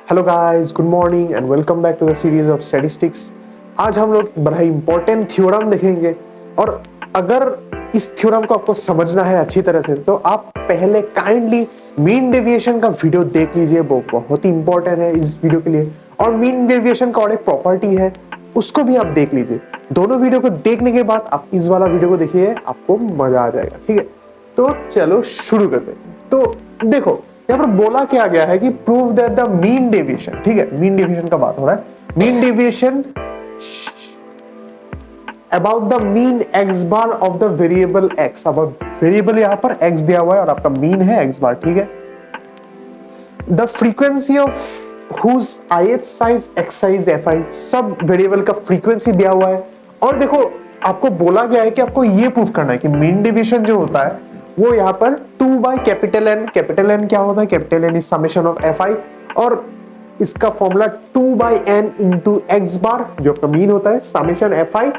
Hello guys, good morning and welcome back to the series of statistics. आज हम लोग बड़ा ही इंपॉर्टेंट थ्योरम देखेंगे और अगर इस थ्योरम को आपको समझना है अच्छी तरह से तो आप पहले काइंडली मीन डेविएशन का वीडियो देख लीजिए, वो बहुत ही इंपॉर्टेंट है इस वीडियो के लिए। और मीन डेविएशन का और एक प्रॉपर्टी है, उसको भी आप देख लीजिए। दोनों वीडियो को देखने के बाद आप इस वाला वीडियो को देखिए, आपको मजा आ जाएगा। ठीक है, तो चलो शुरू करते हैं। तो देखो यहाँ पर बोला क्या गया है कि prove that the mean deviation, ठीक है, मीन डेविएशन का बात हो रहा है, mean deviation about the mean x bar of the variable x. अब वेरिएबल यहाँ पर एक्स दिया हुआ है और आपका मीन है एक्स बार, ठीक है। The frequency of whose ith size x size fi, सब वेरिएबल का फ्रीक्वेंसी दिया हुआ है। और देखो आपको बोला गया है कि आपको ये प्रूफ करना है कि मीन डेविएशन जो होता है वो यहाँ पर 2 by capital N, capital N क्या होता है, capital N is summation of fi, और इसका formula 2 by N into X bar जो आपका मीन होता है समेशन fi,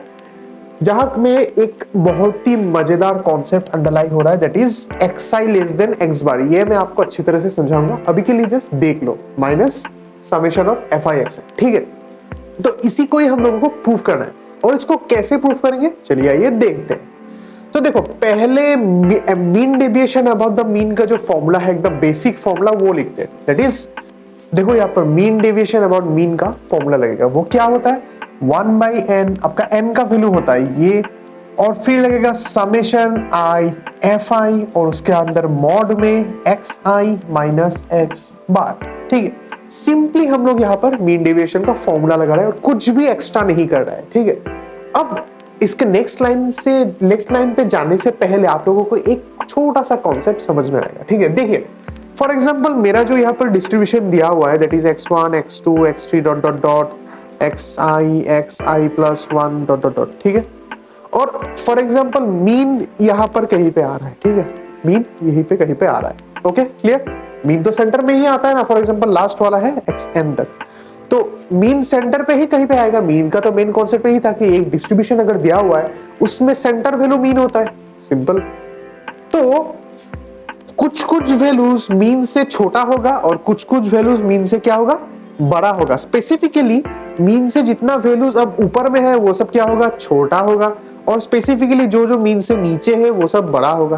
जहां में एक बहुत ही मजेदार कॉन्सेप्ट अंडरलाइन हो रहा है, that is xi less then x बार। ये मैं आपको अच्छी तरह से समझाऊंगा, अभी के लिए जस्ट देख लो, minus summation of fi x, ठीक है। तो इसी को ही हम लोगों को प्रूफ करना है और इसको कैसे प्रूफ करेंगे चलिए आइए देखते हैं। तो देखो पहले mean deviation about the mean का जो फॉर्मूला है, एकदम बेसिक फॉर्मूला, वो लिखते हैं। दैट इज देखो यहाँ पर मीन डेविएशन अबाउट मीन का फॉर्मूला लगेगा, वो क्या होता है 1 बाई एन, आपका एन का वैल्यू होता है ये, और फिर लगेगा समेशन आई एफ आई और उसके अंदर मॉड में एक्स आई माइनस एक्स बार, ठीक है। सिंपली हम लोग यहाँ पर मीन डेविएशन का फॉर्मूला लगा रहे हैं और कुछ भी एक्स्ट्रा नहीं कर रहा है, ठीक है। अब इसके नेक्स्ट लाइन पे जाने से पहले आप लोगों को एक छोटा सा कॉन्सेप्ट समझ में आएगा, ठीक है। देखिए फॉर एग्जांपल मेरा जो यहाँ पर डिस्ट्रीब्यूशन दिया हुआ है, that is x1 x2 x3 dot dot dot xi plus 1 dot dot dot, ठीक है। और फॉर एग्जांपल मीन यहाँ पर कहीं पे आ रहा है, ठीक है, मीन यहीं पे कहीं पे आ रहा है, ओके क्लियर। मीन तो सेंटर में ही आता है ना, फॉर एग्जांपल लास्ट वाला है xn तक, तो मीन सेंटर पे ही कहीं पे आएगा। मीन का तो मेन कॉन्सेप्ट यही था कि एक डिस्ट्रीब्यूशन अगर दिया हुआ है उसमें सेंटर वैल्यू मीन होता है, सिंपल। तो कुछ कुछ वैल्यूज मीन से छोटा होगा और कुछ कुछ वैल्यूज मीन से क्या होगा, बड़ा होगा। स्पेसिफिकली मीन से जितना वैल्यूज अब ऊपर में है वो सब क्या होगा, छोटा होगा, और स्पेसिफिकली जो जो मीन से नीचे है वो सब बड़ा होगा।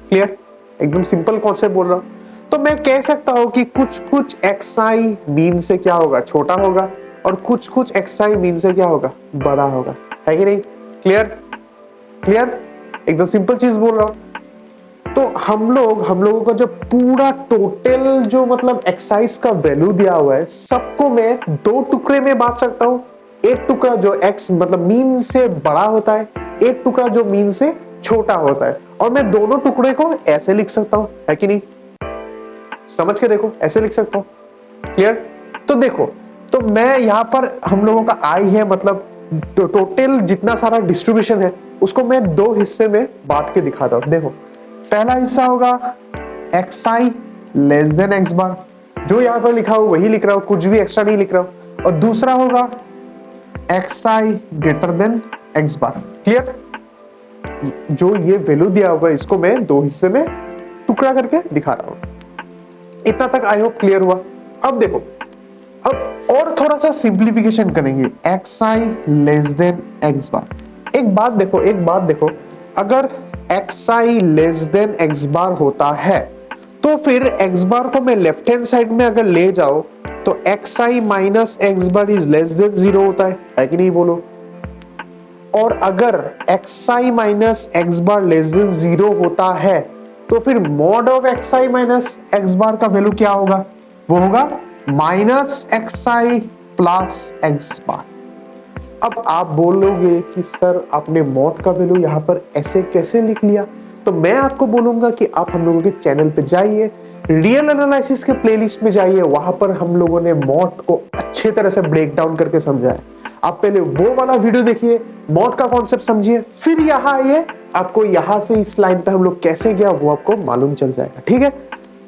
क्लियर, एकदम सिंपल कॉन्सेप्ट बोल रहा हूं। तो मैं कह सकता हूं कि कुछ कुछ xi मीन से क्या होगा, छोटा होगा, और कुछ कुछ xi मीन से क्या होगा, बड़ा होगा, है कि नहीं। क्लियर क्लियर, एकदम सिंपल चीज बोल रहा हूं। तो हम लोगों का जो पूरा टोटल जो मतलब एक्साइज का वैल्यू दिया हुआ है, सबको मैं 2 टुकड़े में बांट सकता हूं। एक टुकड़ा जो x मतलब मीन से बड़ा होता है, एक टुकड़ा जो मीन से छोटा होता है, और मैं दोनों टुकड़े को ऐसे लिख सकता हूं, है कि नहीं। समझ के देखो, ऐसे लिख सकता हूं। क्लियर, तो देखो, तो मैं यहाँ पर हम लोगों का आई है, मतलब टोटल जितना सारा डिस्ट्रीब्यूशन है उसको मैं 2 हिस्से में बांट के दिखाता हूं। देखो पहला हिस्सा होगा xi लेस देन x बार, जो यहाँ पर लिखा हो वही लिख रहा हूं, कुछ भी एक्स्ट्रा नहीं लिख रहा हूं। और दूसरा होगा xi ग्रेटर देन x बार। क्लियर, जो ये वैल्यू दिया हुआ है इसको मैं 2 हिस्से में टुकड़ा करके दिखा रहा हूं। इतना तक आई होप क्लियर हुआ। अब देखो, अब और थोड़ा सा सिंप्लीफिकेशन करेंगे, xi लेस देन x बार। एक बात देखो, अगर xi लेस देन x बार होता है तो फिर x बार को मैं लेफ्ट हैंड साइड में अगर ले जाओ तो xi minus x bar is less then 0 होता है कि नहीं, बोलो। और अगर xi माइनस x बार लेस देन 0 होता है तो फिर mod of xi minus x बार का वैल्यू क्या होगा, वो होगा माइनस xi प्लस x बार। अब आप बोलोगे कि सर आपने मॉड का वैल्यू यहाँ पर ऐसे कैसे लिख लिया, तो मैं आपको बोलूंगा कि आप हम लोगों के चैनल पे जाइए, रियल एनालिसिस के प्लेलिस्ट में जाइए, वहां पर हम लोगों ने मॉड को अच्छे तरह से ब्रेक डाउन करके समझा है। आप पहले वो वाला वीडियो देखिए, मॉड का कॉन्सेप्ट समझिए, फिर यहाँ आइए, आपको यहाँ से इस लाइन पे हम लोग कैसे गया वो आपको मालूम चल जाएगा, ठीक है।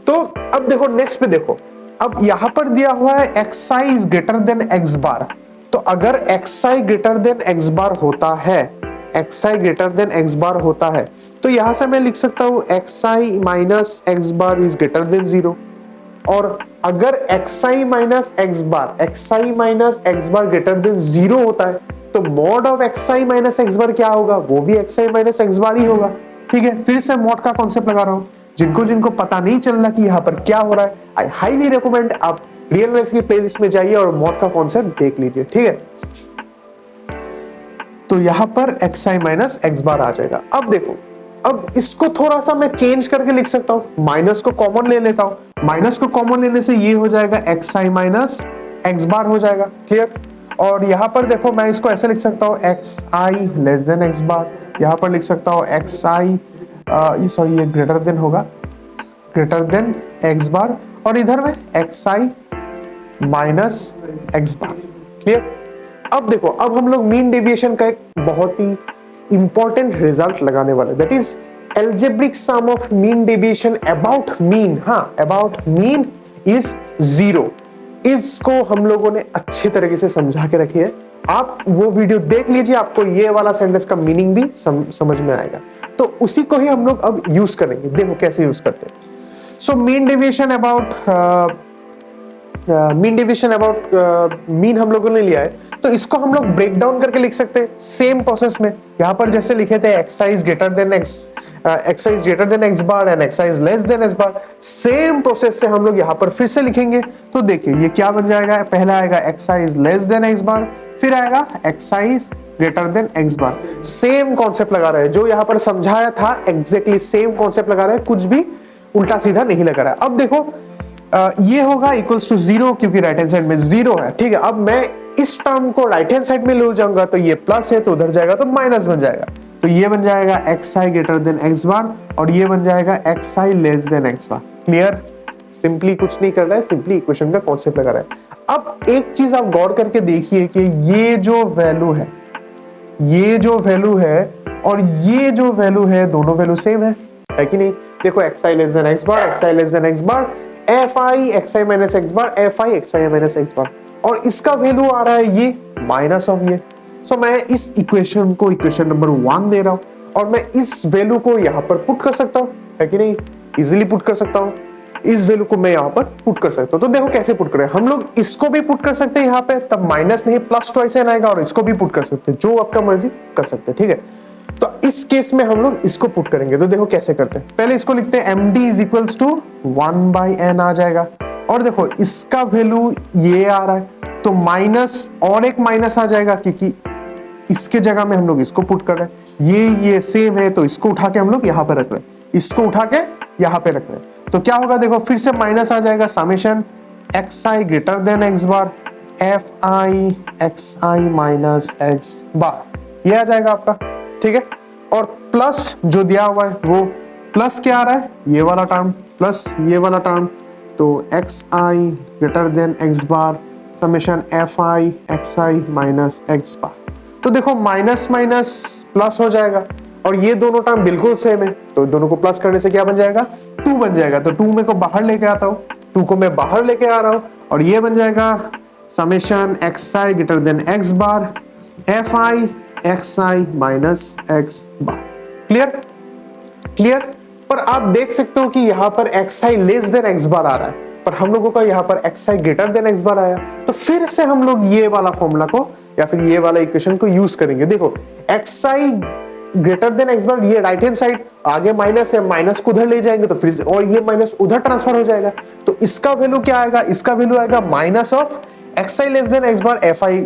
तो अब देखो नेक्स्ट पे देखो, अब यहाँ पर दिया हुआ है xi is greater then x बार, तो अगर xi ग्रेटर देन x बार होता है, xi ग्रेटर देन x बार होता है, तो यहां से मैं लिख सकता हूं xi minus x bar is greater than 0। और अगर xi minus X bar greater than 0 होता है तो mod of xi minus X bar क्या होगा, वो भी xi माइनस एक्स बार ही होगा। ठीक है, फिर से मॉड का कॉन्सेप्ट लगा रहा हूं, जिनको पता नहीं चल रहा कि यहाँ पर क्या हो रहा है, आई हाईली रिकमेंड आप रियल लाइफ की प्लेलिस्ट में जाइए और मॉड का कॉन्सेप्ट देख लीजिए। ठीक है, तो यहां पर xi माइनस एक्स बार आ जाएगा। अब देखो, अब इसको थोड़ा सा मैं चेंज करके लिख सकता हूं, माइनस को कॉमन ले लेता हूं, माइनस को कॉमन लेने से ये हो जाएगा xi माइनस एक्स बार हो जाएगा। क्लियर, और यहां पर देखो मैं इसको ऐसे लिख सकता हूं xi लेस देन एक्स बार, यहां पर लिख सकता हूं xi ये ग्रेटर देन होगा, ग्रेटर देन एक्स बार, और इधर में xi minus X bar. Clear, अब देखो, अब हम लोग मीन डेविएशन का एक बहुत ही इंपॉर्टेंट रिजल्ट लगाने वाले, that is algebraic sum of mean deviation about mean. हाँ, अबाउट मीन इज 0। इसको हम लोगों ने अच्छे तरीके से समझा के रखी है, आप वो वीडियो देख लीजिए, आपको ये वाला सेंटेंस का मीनिंग भी समझ में आएगा। तो उसी को ही हम लोग अब यूज करेंगे, देखो कैसे यूज करते हैं। So mean deviation about mean हम लोगों ने लिया है, तो इसको हम लोग ब्रेक डाउन करके लिख सकते हैं सेम प्रोसेस में। यहां पर जैसे लिखे थे xi is greater than X bar and xi is less than X bar, same process से हम लोग यहां पर फिर से लिखेंगे। तो देखिए ये क्या बन जाएगा, पहला आएगा xi is less than X bar, फिर आएगा xi is greater than X bar. Same concept लगा रहे हैं, जो यहां पर समझाया था एग्जैक्टली सेम कॉन्सेप्ट लगा रहे हैं, कुछ भी उल्टा सीधा नहीं लगा रहा है। अब देखो ये होगा इक्वल्स टू 0 क्योंकि राइट हैंड साइड में 0 है। ठीक है, अब मैं इस टर्म को राइट हैंड साइड में ले जाऊंगा तो ये प्लस है, तो उधर जाएगा तो माइनस बन जाएगा, तो ये बन जाएगा xi greater than X bar और ये बन जाएगा xi less than X bar. Clear, simply कुछ नहीं कर रहा है, सिंपली इक्वेशन का कॉन्सेप्ट लगा रहा है। अब एक चीज आप गौर करके देखिए कि ये जो वैल्यू है और ये जो वैल्यू है, दोनों वैल्यू सेम है कि नहीं। देखो xi लेस देन एक्स बार, xi less than X bar, fi xi minus X bar, fi xi minus X bar, और इसका वैल्यू आ रहा है ये माइनस ऑफ ये। सो मैं इस इक्वेशन को इक्वेशन नंबर 1 दे रहा हूं और मैं इस वैल्यू को यहां पर पुट कर सकता हूं, है कि नहीं, इजीली पुट कर सकता हूं। इस वैल्यू को मैं यहां पर पुट कर सकता हूं, तो देखो कैसे पुट करें। हम लोग इसको भी पुट कर सकते हैं यहां पे, तब माइनस नहीं प्लस ट्वाइस एन आएगा, और इसको भी पुट कर सकते हैं, जो आपका मर्जी कर सकते हैं। ठीक है, तो इस केस में हम लोग इसको पुट करेंगे, तो देखो कैसे करते हैं। पहले इसको लिखते हैं md is equals to 1/n आ जाएगा, और देखो इसका वैल्यू ये आ रहा है, तो माइनस और एक माइनस आ जाएगा क्योंकि इसके जगह में हम लोग इसको पुट कर रहे हैं। ये सेम है, तो इसको उठा के हम लोग यहाँ पे रख रहे हैं, इसको उठा के यहाँ पे रख रहे हैं, तो क्या होगा देखो, फिर से माइनस आ जाएगा, summation xi greater than X bar fi xi minus X bar, ये आ जाएगा आपका। ठीक है, और प्लस जो दिया हुआ है वो प्लस क्या आ रहा है, ये वाला टर्म प्लस ये वाला टर्म, तो xi greater than X bar summation fi xi minus X bar. तो देखो माइनस माइनस प्लस हो जाएगा, और ये दोनों टर्म बिल्कुल सेम है, तो दोनों को प्लस करने से क्या बन जाएगा, 2 बन जाएगा। तो 2 में को बाहर लेके आता हूँ, 2 को मैं बाहर लेके आ रहा हूँ, और ये बन जाएगा summation xi greater than X bar fi xi minus X bar. Clear, पर आप देख सकते हो कि यहाँ पर xi less than X bar आ रहा है, पर हम लोगों का यहाँ पर xi greater than X bar आया, तो फिर से हम लोग ये वाला फॉर्मूला को या फिर ये वाला इक्वेशन को यूज करेंगे। देखो xi greater than X bar, ये राइट हैंड साइड आगे माइनस है, माइनस को उधर ले जाएंगे तो फिर और ये माइनस उधर ट्रांसफर हो जाएगा, तो इसका वैल्यू क्या आएगा, इसका वैल्यू आएगा minus of xi less than X bar fi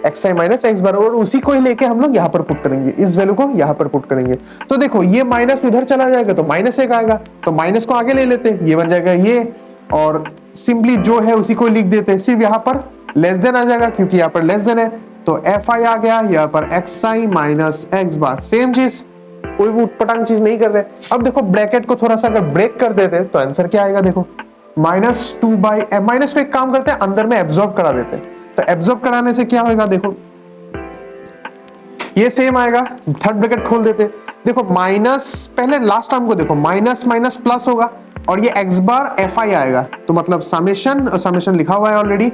xi minus X bar, और उसी को ही लेके हम लोग यहाँ पर पुट करेंगे, इस वैल्यू को यहाँ पर पुट करेंगे। तो देखो ये माइनस उधर चला जाएगा तो माइनस 1 आएगा, तो माइनस को आगे ले लेते हैं, ये बन जाएगा ये, और सिंपली जो है उसी को लिख देते हैं, सिर्फ यहाँ पर लेस देन आ जाएगा क्योंकि यहाँ पर लेस देन है, तो fi आ गया, यहाँ पर xi minus X bar, same चीज, कोई भी उटपटांग चीज नहीं कर रहे। अब देखो ब्रैकेट को थोड़ा सा अगर ब्रेक कर देते तो आंसर क्या आएगा, देखो -2/m, माइनस को एक काम करते हैं अंदर में एब्जॉर्ब करा देते हैं, तो एब्जॉर्ब कराने से क्या होगा, देखो ये सेम आएगा, थर्ड ब्रैकेट खोल देते, देखो माइनस, पहले लास्ट टर्म को देखो, माइनस माइनस प्लस होगा, और ये एक्स बार fi आएगा, तो मतलब समेशन, और समेशन लिखा हुआ है ऑलरेडी,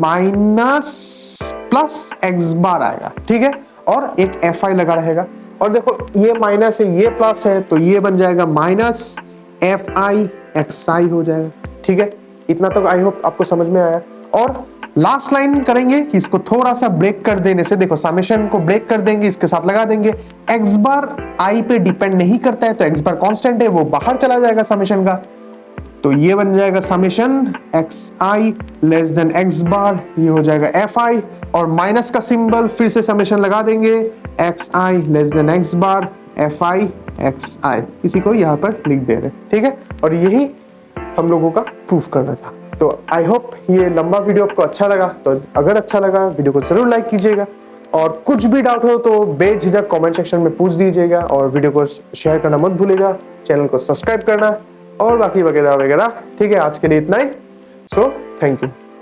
माइनस प्लस एक्स बार आएगा। ठीक है, और एक fi लगा रहेगा, और देखो ये माइनस है ये प्लस है, तो ये बन जाएगा माइनस एफ आई एक्स आई हो जाएगा। ठीक है, इतना तो आई होप आपको समझ में आया। और लास्ट लाइन करेंगे कि इसको थोड़ा सा ब्रेक कर देने से, देखो समेशन को ब्रेक कर देंगे, इसके साथ लगा देंगे, एक्स बार आई पे डिपेंड नहीं करता है, तो एक्स बार कांस्टेंट है, वो बाहर चला जाएगा समेशन का, तो ये बन जाएगा summation x I less than X bar, ये हो जाएगा एफ आई, और माइनस का सिंबल फिर से समेशन लगा देंगे, X I less than X bar F I X I, इसी को यहाँ पर लिख दे रहे। ठीक है, और यही हम लोगों का प्रूफ करना था। तो आई होप ये लंबा वीडियो आपको अच्छा लगा, तो अगर अच्छा लगा वीडियो को जरूर लाइक कीजिएगा, और कुछ भी डाउट हो तो बेझिझक कमेंट सेक्शन में पूछ दीजिएगा, और वीडियो को शेयर करना मत भूलिएगा, चैनल को सब्सक्राइब करना और बाकी वगैरह वगैरह। ठीक है, आज के लिए इतना ही। So thank you.